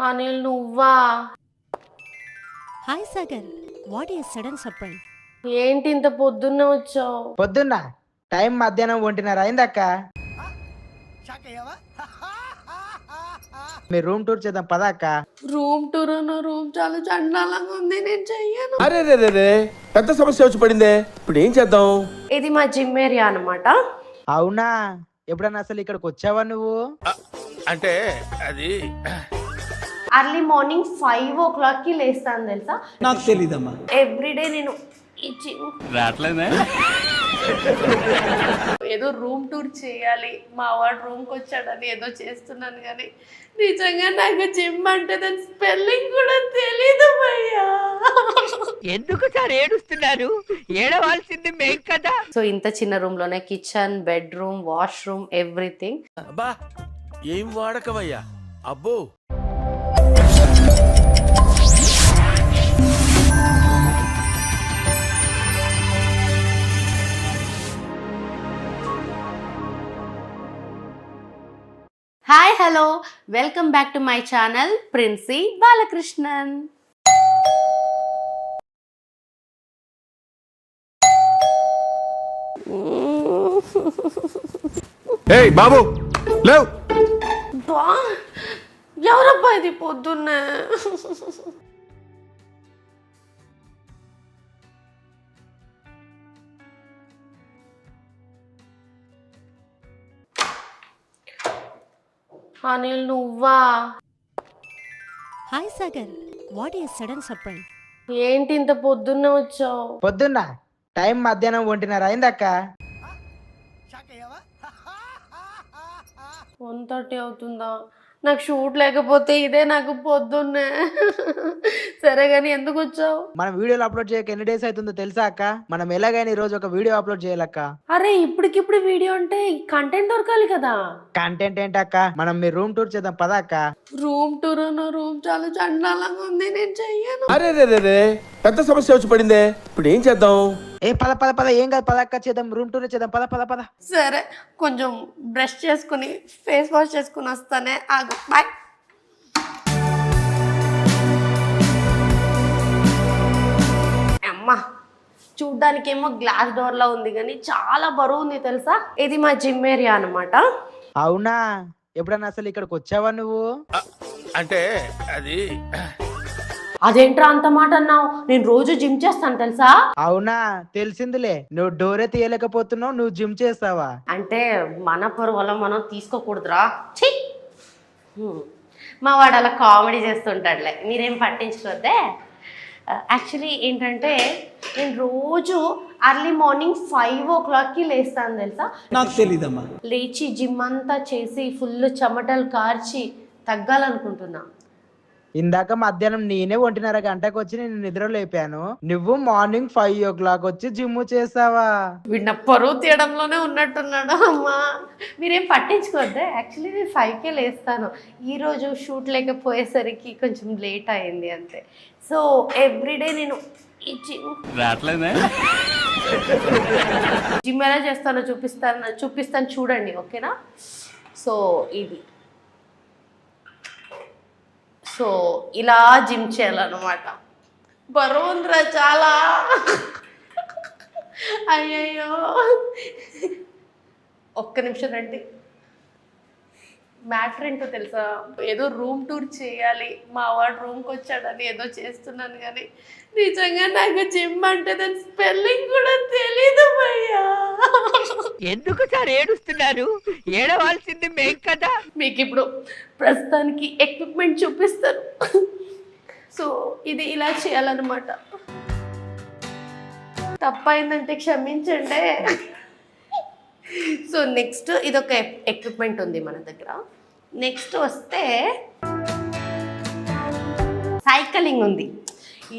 అనిల్ నువ్వా? Hi Sagar, what is sudden surprise? ఏంటి ఇంత పొద్దున్న వచ్చావు? పొద్దున్న టైం మధ్యాహ్నం 1:30 అయిందక్క. మీ రూమ్ టూర్ చేద్దాం పదా అక్క. రూమ్ టూర్ అన్న రూమ్ చాలా చండాలంగా ఉంది, నేను చెయ్యను. అరే రే రే రే పెద్ద సమస్య వచ్చి పడిందే, ఇప్పుడు ఏం చేద్దాం? ఇది మా జిమ్ ఏరియా అనమాట. అవునా, ఎప్పుడన్నా అసలు ఇక్కడికి వచ్చావా నువ్వు? అంటే అది అర్లీ మార్నింగ్ 5 o'clock లేస్తాను తెలుసా? నాకు తెలీదమ్మా. ఎవ్రీడే నేను ఈ జిమ్ ఏదో రూమ్ టూర్ చేయాలి, మా వాడు రూమ్కి వచ్చాడని ఏదో చేస్తున్నాను, కానీ నిజంగా నాకు జిమ్ అంటే దాని స్పెల్లింగ్ కూడా తెలీదు భయ్యా. ఎందుకు సార్ ఏడుస్తున్నారు? ఏడవాల్సింది మేం కదా. సో ఇంత చిన్న రూమ్ లోనే కిచెన్, బెడ్రూమ్, వాష్రూమ్, ఎవ్రీథింగ్. అబ్బా ఏం వాడకవయ్యా అబ్బో. Hi hello, welcome back to my channel Princy Balakrishnan. ఏయ్ బాబు లేవ్. బా, ఎవరబ్బా ఇది పొద్దున్నే? అనిల్ నువ్వా? Hi Sagar, what is sudden surprise? ఏంటి ఇంత పొద్దున్న వచ్చావు? పొద్దున్న టైం మధ్యాహ్నం 1:30 అయిందక్క. 1:30 అవుతుందా? నాకు షూట్ లేకపోతే ఇదే నాకు పొద్దున్నే. సరే గాని ఎందుకు వచ్చావు? మనం వీడియోలు అప్లోడ్ చేయక ఎన్ని డేస్ అవుతుందో తెలుసా అక్క? మనం ఎలాగైనా ఈ రోజు ఒక వీడియో అప్లోడ్ చేయాలక్క. అరే ఇప్పటికిప్పుడు వీడియో అంటే కంటెంట్ దొరకాలి కదా. కంటెంట్ ఏంటక్క, మనం మీ రూమ్ టూర్ చేద్దాం పదా అక్క. రూమ్ టూర్ అన్న రూమ్ చాలా చండాలంగా ఉంది, నేను చెయ్యను. అరే రే రే రే పెద్ద సమస్య వచ్చి పడిందే, ఇప్పుడు ఏం చేద్దాం? ఏ పద పద పద, ఏం కాదు పద అక్క, చేద్దాం రూమ్ టూర్ చేద్దాం పద పద పద. సరే కొంచెం బ్రష్ చేసుకుని ఫేస్ వాష్ చేసుకుని వస్తానే, ఆగు, బాయ్. అమ్మా, చూడ్డానికేమో గ్లాస్ డోర్ లా ఉంది కానీ చాలా బరువు ఉంది తెలుసా? ఇది మా జిమ్ ఏరియా అనమాట. అవునా, ఎప్పుడన్నా అసలు ఇక్కడికి వచ్చావా నువ్వు? అంటే అది అదేంట్రా అంత మాట అన్నావు? నేను రోజు జిమ్ చేస్తాను తెలుసా? అవునా, తెలిసిందిలే, నువ్వు డోరే తీయలేకపోతున్నావు, నువ్వు జిమ్ చేస్తావా? అంటే మన పరువలో మనం తీసుకోకూడదురా. ఛీ, మా వాడు అలా కామెడీ చేస్తుంటాడులే, మీరేం పట్టించుకోతే. యాక్చువల్లీ ఏంటంటే నేను రోజు అర్లీ మార్నింగ్ 5 o'clock లేస్తాను తెలుసా? నాకు తెలీదమ్మా. లేచి జిమ్ అంతా చేసి ఫుల్ చెమటలు కార్చి తగ్గాలనుకుంటున్నా. ఇందాక మధ్యాహ్నం నేనే 1:30 గంటకు వచ్చి నేను నిద్ర లేపాను, నువ్వు మార్నింగ్ 5 o'clock వచ్చి జిమ్ చేసావా? వీడిన పరువు తీయడంలోనే ఉన్నట్టున్నాడు. అమ్మా మీరేం పట్టించుకోవద్దే. యాక్చువల్లీ నేను 5కే లేస్తాను. ఈరోజు షూట్ లేకపోయేసరికి కొంచెం లేట్ అయింది అంతే. సో ఎవ్రీడే నేను ఈ జిమ్ ఎలా చేస్తానో చూపిస్తాను చూడండి, ఓకేనా? సో ఇది, సో ఇలా జిమ్ చేయాలన్నమాట. బరువు ఉందిరా చాలా. అయ్యయ్యో, ఒక్క నిమిషం రండి. మ్యాటర్ ఏంటో తెలుసా? ఏదో రూమ్ టూర్ చేయాలి, మా వాడు రూమ్కి వచ్చాడని ఏదో చేస్తున్నాను, కానీ నిజంగా నాకు జిమ్ అంటే దాని స్పెల్లింగ్ కూడా తెలీదు భయ్యా. ఎందుకు సార్ ఏడుస్తున్నారు? ఏడవాల్సింది మేం కదా. మీకు ఇప్పుడు ప్రస్తుతానికి ఎక్విప్మెంట్ చూపిస్తాను. సో ఇది ఇలా చేయాలన్నమాట. తప్పైందంటే క్షమించండి. సో నెక్స్ట్ ఇదొక ఎక్విప్మెంట్ ఉంది మన దగ్గర. నెక్స్ట్ వస్తే సైక్లింగ్ ఉంది.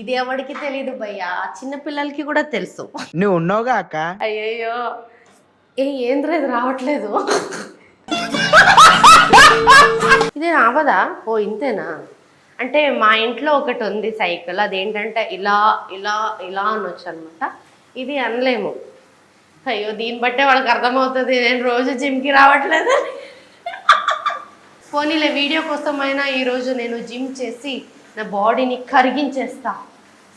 ఇది ఎవరికి తెలీదు భయ్యా, చిన్నపిల్లలకి కూడా తెలుసు. నువ్వు ఉన్నావుగా అక్క. అయ్యయ్యో, ఏంద్రా ఇది రావట్లేదు. ఇదే రావదా? ఓ ఇంతేనా? అంటే మా ఇంట్లో ఒకటి ఉంది సైకిల్, అదేంటంటే ఇలా ఇలా ఇలా అనొచ్చు అనమాట. ఇది అనలేము. అయ్యో, దీన్ని బట్టే వాళ్ళకి అర్థమవుతుంది నేను రోజు జిమ్కి రావట్లేదు. పోనీలే వీడియో కోసమైనా ఈరోజు నేను జిమ్ చేసి నా బాడీని కరిగించేస్తా,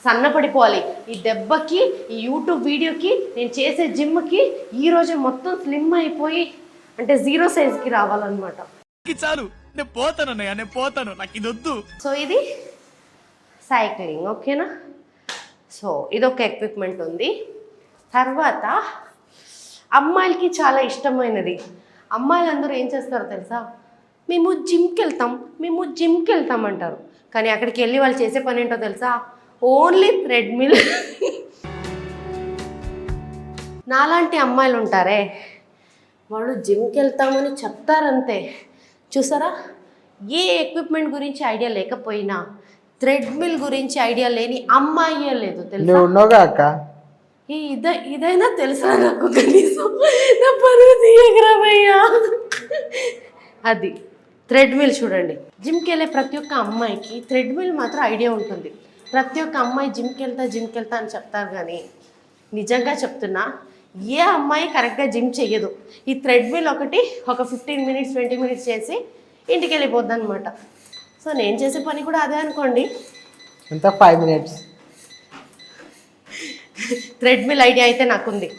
సన్నపడిపోవాలి. ఈ దెబ్బకి, ఈ యూట్యూబ్ వీడియోకి, నేను చేసే జిమ్కి ఈరోజు మొత్తం స్లిమ్ అయిపోయి అంటే 0 సైజ్కి రావాలన్నమాట. చాలు, నేను పోతాను అన్నయ్య, నేను పోతాను, నాకు ఇది వద్దు. సో ఇది సైక్లింగ్, ఓకేనా? సో ఇదొక ఎక్విప్మెంట్ ఉంది. తర్వాత అమ్మాయిలకి చాలా ఇష్టమైనది, అమ్మాయిలు అందరూ ఏం చేస్తారో తెలుసా, మేము జిమ్కి వెళ్తాం అంటారు. కానీ అక్కడికి వెళ్ళి వాళ్ళు చేసే పని ఏంటో తెలుసా, ఓన్లీ థ్రెడ్మిల్. నాలాంటి అమ్మాయిలు ఉంటారే, వాళ్ళు జిమ్కి వెళ్తామని చెప్తారంతే. చూసారా, ఏ ఎక్విప్మెంట్ గురించి ఐడియా లేకపోయినా థ్రెడ్మిల్ గురించి ఐడియా లేని అమ్మాయే లేదు తెలుసా. నువ్వు ఉన్నావుగా అక్క. ఇదైనా తెలుసా నాకు, కనీసం నా పరువు తీయగలవయ్యా. అది థ్రెడ్మిల్ చూడండి. జిమ్కి వెళ్ళే ప్రతి ఒక్క అమ్మాయికి థ్రెడ్మిల్ మాత్రం ఐడియా ఉంటుంది. ప్రతి ఒక్క అమ్మాయి జిమ్కి వెళ్తా అని చెప్తారు, కానీ నిజంగా చెప్తున్నా ఏ అమ్మాయి కరెక్ట్గా జిమ్ చెయ్యదు. ఈ థ్రెడ్మిల్ ఒకటి ఒక 15 మినిట్స్ 20 మినిట్స్ చేసి ఇంటికి వెళ్ళిపోద్ది అనమాట. సో నేను చేసే పని కూడా అదే అనుకోండి. ఎంత 5 మినిట్స్. థ్రెడ్మిల్ ఐడియా అయితే నాకుంది.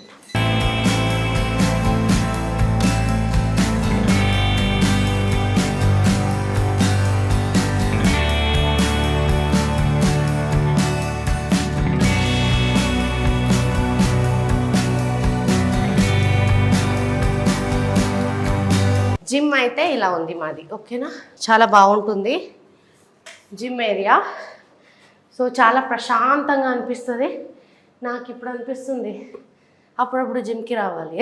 జిమ్ అయితే ఇలా ఉంది మాది, ఓకేనా? చాలా బాగుంటుంది జిమ్ ఏరియా. సో చాలా ప్రశాంతంగా అనిపిస్తుంది. నాకు ఇప్పుడు అనిపిస్తుంది అప్పుడప్పుడు జిమ్కి రావాలి.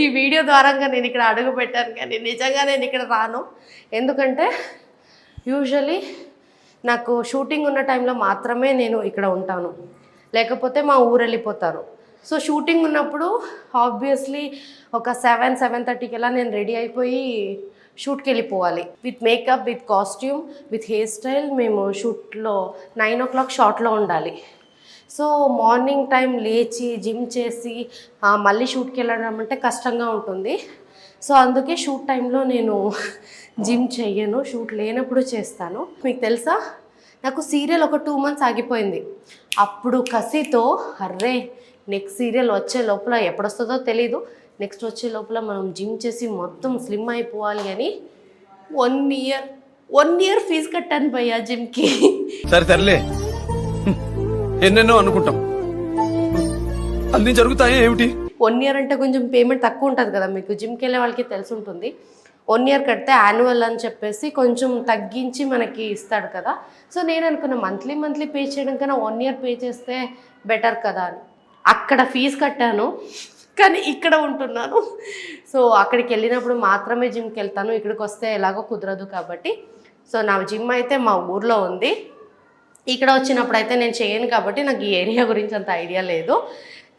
ఈ వీడియో ద్వారంగా నేను ఇక్కడ అడుగు పెట్టాను, కానీ నిజంగా నేను ఇక్కడ రాను. ఎందుకంటే యూజువలీ నాకు షూటింగ్ ఉన్న టైంలో మాత్రమే నేను ఇక్కడ ఉంటాను, లేకపోతే మా ఊరు వెళ్ళిపోతాను. సో షూటింగ్ ఉన్నప్పుడు ఆబ్వియస్లీ ఒక 7-7:30కి అలా నేను రెడీ అయిపోయి షూట్కి వెళ్ళిపోవాలి. With makeup, with costume, with hair style. మేము షూట్లో 9 o'clock షార్ట్లో ఉండాలి. సో మార్నింగ్ టైం లేచి జిమ్ చేసి మళ్ళీ షూట్కి వెళ్ళడం అంటే కష్టంగా ఉంటుంది. సో అందుకే షూట్ టైంలో నేను జిమ్ చెయ్యను, షూట్ లేనప్పుడు చేస్తాను. మీకు తెలుసా, నాకు సీరియల్ ఒక 2 months ఆగిపోయింది. అప్పుడు కసితో అర్రే నెక్స్ట్ సీరియల్ వచ్చే లోపల ఎప్పుడొస్తుందో తెలీదు, నెక్స్ట్ వచ్చే లోపల మనం జిమ్ చేసి మొత్తం స్లిమ్ అయిపోవాలి అని 1 year ఫీజు కట్టాను భయ్యా జిమ్కి. సర్లే, ఎన్నెన్నో అనుకుంటాం, అన్ని జరుగుతాయి ఏమిటి. 1 year అంటే కొంచెం పేమెంట్ తక్కువ ఉంటుంది కదా, మీకు జిమ్కి వెళ్ళే వాళ్ళకి తెలిసి ఉంటుంది. 1 year కడితే యాన్యువల్ అని చెప్పేసి కొంచెం తగ్గించి మనకి ఇస్తాడు కదా. సో నేను అనుకున్నా మంత్లీ పే చేయడం కన్నా 1 year పే చేస్తే బెటర్ కదా అని. అక్కడ ఫీజు కట్టాను, కానీ ఇక్కడ ఉంటున్నాను. సో అక్కడికి వెళ్ళినప్పుడు మాత్రమే జిమ్కి వెళ్తాను, ఇక్కడికి వస్తే ఎలాగో కుదరదు కాబట్టి. సో నా జిమ్ అయితే మా ఊర్లో ఉంది. ఇక్కడ వచ్చినప్పుడు అయితే నేను చేయను కాబట్టి నాకు ఈ ఏరియా గురించి అంత ఐడియా లేదు.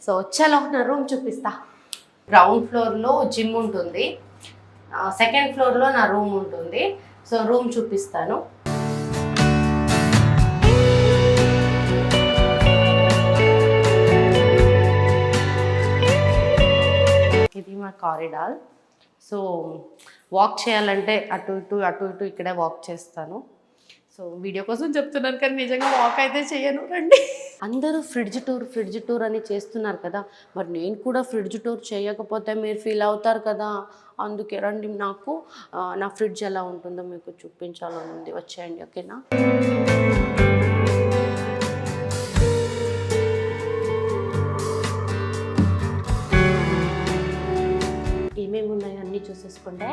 సో చలో నా రూమ్ చూపిస్తా. గ్రౌండ్ ఫ్లోర్లో జిమ్ ఉంటుంది, 2nd floorలో నా రూమ్ ఉంటుంది. సో రూమ్ చూపిస్తాను. ఇది మా కారిడార్. సో వాక్ చేయాలంటే అటు ఇటు ఇక్కడే వాక్ చేస్తాను. సో వీడియో కోసం చెప్తున్నాను, కానీ నిజంగా వాక్ అయితే చేయను. రండి. అందరూ ఫ్రిడ్జ్ టూర్ అని చేస్తున్నారు కదా, మరి నేను కూడా ఫ్రిడ్జ్ టూర్ చేయకపోతే మీరు ఫీల్ అవుతారు కదా. అందుకే రండి, నాకు నా ఫ్రిడ్జ్ ఎలా ఉంటుందో మీకు చూపించాలని ఉంది. వచ్చేయండి, ఓకేనా? ఏమేమి ఉన్నాయో అన్నీ చూసేసుకుంటే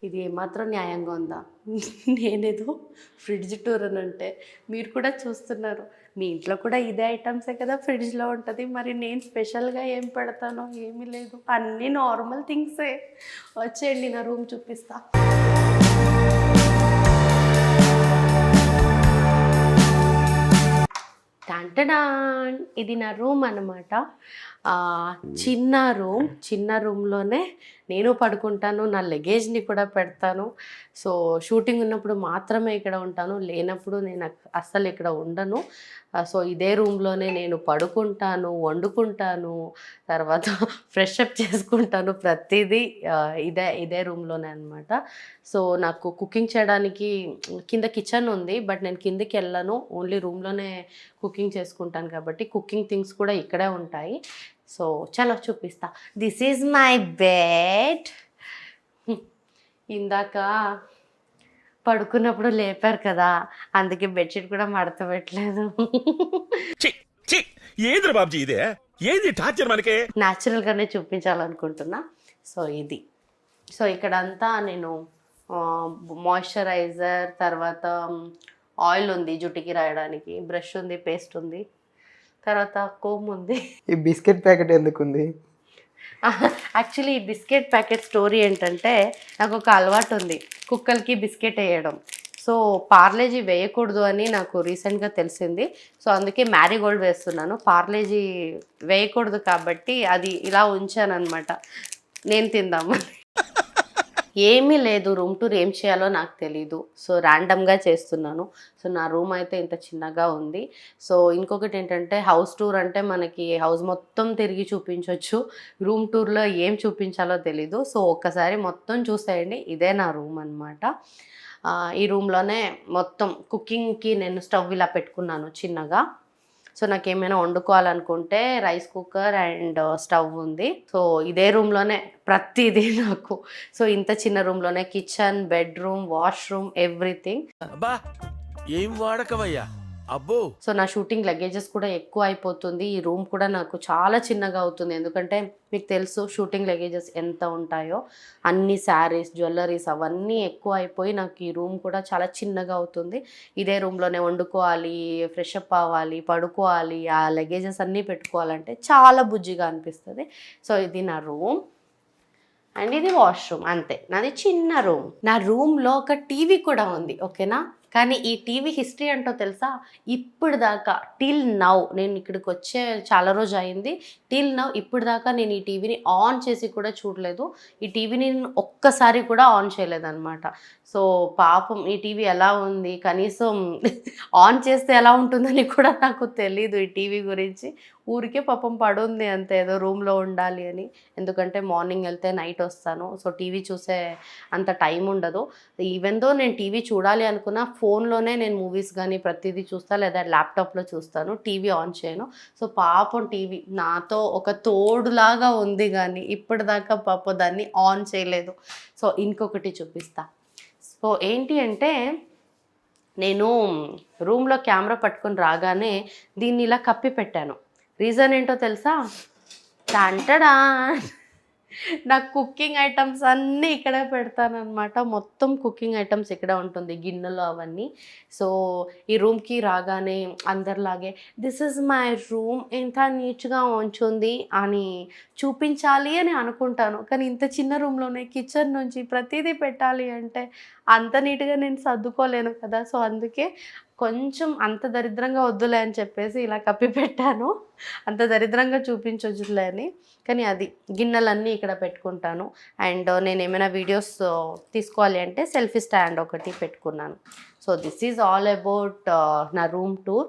ఇది ఏమాత్రం న్యాయంగా ఉందా? నేనేదో ఫ్రిడ్జ్ టూర్ అని అంటే మీరు కూడా చూస్తున్నారు, మీ ఇంట్లో కూడా ఇదే ఐటమ్సే కదా ఫ్రిడ్జ్లో ఉంటుంది. మరి నేను స్పెషల్గా ఏం పెడతానో ఏమీ లేదు, అన్నీ నార్మల్ థింగ్సే. వచ్చేయండి, నా రూమ్ చూపిస్తా. టంటడాన్, ఇది నా రూమ్ అన్నమాట. చిన్న రూమ్లోనే నేను పడుకుంటాను, నా లగేజ్ని కూడా పెడతాను. సో షూటింగ్ ఉన్నప్పుడు మాత్రమే ఇక్కడ ఉంటాను, లేనప్పుడు నేను అస్సలు ఇక్కడ ఉండను. సో ఇదే రూమ్లోనే నేను పడుకుంటాను, వండుకుంటాను, తర్వాత ఫ్రెష్ అప్ చేసుకుంటాను, ప్రతిదీ ఇదే రూమ్లోనే అనమాట. సో నాకు కుకింగ్ చేయడానికి కింద కిచెన్ ఉంది, బట్ నేను కిందకి వెళ్ళను, ఓన్లీ రూమ్లోనే కుకింగ్ చేసుకుంటాను కాబట్టి కుకింగ్ థింగ్స్ కూడా ఇక్కడే ఉంటాయి. సో చలో చూపిస్తా. This is my bed. ఇందాక పడుకున్నప్పుడు లేపారు కదా, అందుకే బెడ్షీట్ కూడా మడత పెట్టలేదు. ఏది బాబుజీ ఇదే, ఏది టార్చర్ మనకే? న్యాచురల్గానే చూపించాలనుకుంటున్నా. సో ఇది, సో ఇక్కడంతా నేను మాయిశ్చరైజర్, తర్వాత ఆయిల్ ఉంది జుట్టుకి రాయడానికి, బ్రష్ ఉంది, పేస్ట్ ఉంది, తర్వాత కోమ్ ఉంది. ఈ బిస్కెట్ ప్యాకెట్ ఎందుకుంది? యాక్చువల్లీ ఈ బిస్కెట్ ప్యాకెట్ స్టోరీ ఏంటంటే, నాకు ఒక అలవాటు ఉంది కుక్కలకి బిస్కెట్ వేయడం. సో పార్లేజీ వేయకూడదు అని నాకు రీసెంట్గా తెలిసింది. సో అందుకే మ్యారీగోల్డ్ వేస్తున్నాను. పార్లేజీ వేయకూడదు కాబట్టి అది ఇలా ఉంచాను అనమాట, నేను తిందామని. ఏమీ లేదు, రూమ్ టూర్ ఏం చేయాలో నాకు తెలీదు. సో ర్యాండమ్గా చేస్తున్నాను. సో నా రూమ్ అయితే ఇంత చిన్నగా ఉంది. సో ఇంకొకటి ఏంటంటే, హౌస్ టూర్ అంటే మనకి హౌస్ మొత్తం తిరిగి చూపించవచ్చు, రూమ్ టూర్లో ఏం చూపించాలో తెలీదు. సో ఒక్కసారి మొత్తం చూసేయండి. ఇదే నా రూమ్ అనమాట. ఈ రూమ్లోనే మొత్తం కుకింగ్కి నేను స్టవ్ ఇలా పెట్టుకున్నాను చిన్నగా. సో నాకు ఏమైనా వండుకోవాలనుకుంటే రైస్ కుక్కర్ అండ్ స్టవ్ ఉంది. సో ఇదే రూమ్లోనే ప్రతిదీ నాకు. సో ఇంత చిన్న రూమ్లోనే కిచెన్, బెడ్రూమ్, వాష్రూమ్, ఎవ్రీథింగ్. అబ్బా ఏం వాడకవయ్యా అబ్బో. సో నా షూటింగ్ లగేజెస్ కూడా ఎక్కువ అయిపోతుంది. ఈ రూమ్ కూడా నాకు చాలా చిన్నగా అవుతుంది, ఎందుకంటే మీకు తెలుసు షూటింగ్ లగేజెస్ ఎంత ఉంటాయో. అన్ని శారీస్, జ్యువెలరీస్ అవన్నీ ఎక్కువ అయిపోయి నాకు ఈ రూమ్ కూడా చాలా చిన్నగా అవుతుంది. ఇదే రూమ్లోనే వండుకోవాలి, ఫ్రెష్ అప్ అవ్వాలి, పడుకోవాలి, ఆ లగేజెస్ అన్నీ పెట్టుకోవాలంటే చాలా బుజ్జిగా అనిపిస్తుంది. సో ఇది నా రూమ్ అండ్ ఇది వాష్రూమ్, అంతే. నాది చిన్న రూమ్. నా రూమ్లో ఒక టీవీ కూడా ఉంది, ఓకేనా. కానీ ఈ టీవీ హిస్టరీ ఏంటో తెలుసా, ఇప్పుడు దాకా టిల్ నౌ, నేను ఇక్కడికి వచ్చే చాలా రోజు అయింది, టిల్ నౌ ఇప్పుడు దాకా నేను ఈ టీవీని ఆన్ చేసి కూడా చూడలేదు. ఈ టీవీని నేను ఒక్కసారి కూడా ఆన్ చేయలేదన్నమాట. సో పాపం ఈ టీవీ ఎలా ఉంది, కనీసం ఆన్ చేస్తే ఎలా ఉంటుందని కూడా నాకు తెలీదు ఈ టీవీ గురించి. ఊరికే పాపం పడుంది అంతే, ఏదో రూమ్లో ఉండాలి అని. ఎందుకంటే మార్నింగ్ వెళ్తే నైట్ వస్తాను, సో టీవీ చూసే అంత టైం ఉండదు. ఈవెన్ దో నేను టీవీ చూడాలి అనుకున్నా ఫోన్లోనే నేను మూవీస్ కానీ ప్రతిదీ చూస్తాను, లేదా ల్యాప్టాప్లో చూస్తాను, టీవీ ఆన్ చేయను. సో పాపం టీవీ నాతో ఒక తోడులాగా ఉంది, కానీ ఇప్పటిదాకా పాపం దాన్ని ఆన్ చేయలేదు. సో ఇంకొకటి చూపిస్తా. సో ఏంటి అంటే, నేను రూమ్లో కెమెరా పట్టుకొని రాగానే దీన్ని ఇలా కప్పి పెట్టాను. రీజన్ ఏంటో తెలుసా, టాంటడా నా కుకింగ్ ఐటమ్స్ అన్నీ ఇక్కడే పెడతాను అనమాట. మొత్తం కుకింగ్ ఐటమ్స్ ఇక్కడ ఉంటుంది, గిన్నెలు అవన్నీ. సో ఈ రూమ్కి రాగానే అందరిలాగే దిస్ ఇస్ మై రూమ్, ఎంత నీట్గా ఉంచుంది అని చూపించాలి అని అనుకుంటాను. కానీ ఇంత చిన్న రూమ్లోనే కిచెన్ నుంచి ప్రతిదీ పెట్టాలి అంటే అంత నీట్గా నేను సర్దుకోలేను కదా. సో అందుకే కొంచెం అంత దరిద్రంగా వద్దులే అని చెప్పేసి ఇలా కప్పి పెట్టాను, అంత దరిద్రంగా చూపించొద్దులే అని. కానీ అది గిన్నెలన్నీ ఇక్కడ పెట్టుకుంటాను. అండ్ నేను ఏమైనా వీడియోస్ తీసుకోవాలి అంటే సెల్ఫీ స్టాండ్ ఒకటి పెట్టుకున్నాను. So this is all about నా రూమ్ టూర్.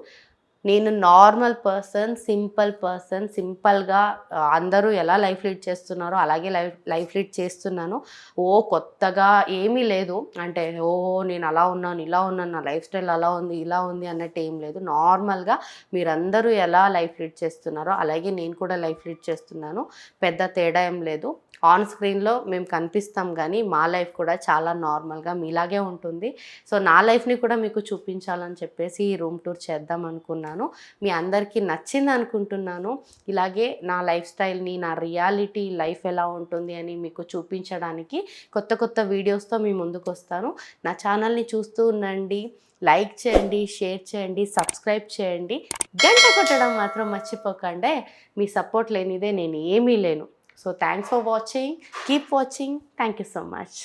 నేను నార్మల్ పర్సన్, సింపుల్ పర్సన్, సింపుల్గా అందరూ ఎలా లైఫ్ లీడ్ చేస్తున్నారో అలాగే లైఫ్ లీడ్ చేస్తున్నాను. కొత్తగా ఏమీ లేదు, అంటే నేను అలా ఉన్నాను, ఇలా ఉన్నాను, నా లైఫ్ స్టైల్ అలా ఉంది, ఇలా ఉంది అన్నట్టు ఏం లేదు. నార్మల్గా మీరందరూ ఎలా లైఫ్ లీడ్ చేస్తున్నారో అలాగే నేను కూడా లైఫ్ లీడ్ చేస్తున్నాను. పెద్ద తేడా ఏం లేదు. ఆన్ స్క్రీన్లో మేము కనిపిస్తాం, కానీ మా లైఫ్ కూడా చాలా నార్మల్గా మీలాగే ఉంటుంది. సో నా లైఫ్ని కూడా మీకు చూపించాలని చెప్పేసి ఈ రూమ్ టూర్ చేద్దాం అనుకున్నాను. మీ అందరికీ నచ్చింది అనుకుంటున్నాను. ఇలాగే నా లైఫ్ స్టైల్ని, నా రియాలిటీ లైఫ్ ఎలా ఉంటుంది అని మీకు చూపించడానికి కొత్త కొత్త వీడియోస్తో మీ ముందుకు వస్తాను. నా ఛానల్ని చూస్తూ ఉండండి, లైక్ చేయండి, షేర్ చేయండి, సబ్స్క్రైబ్ చేయండి, గంట కొట్టడం మాత్రం మర్చిపోకండి. మీ సపోర్ట్ లేనిదే నేను ఏమీ లేను. So thanks for watching. Keep watching. Thank you so much.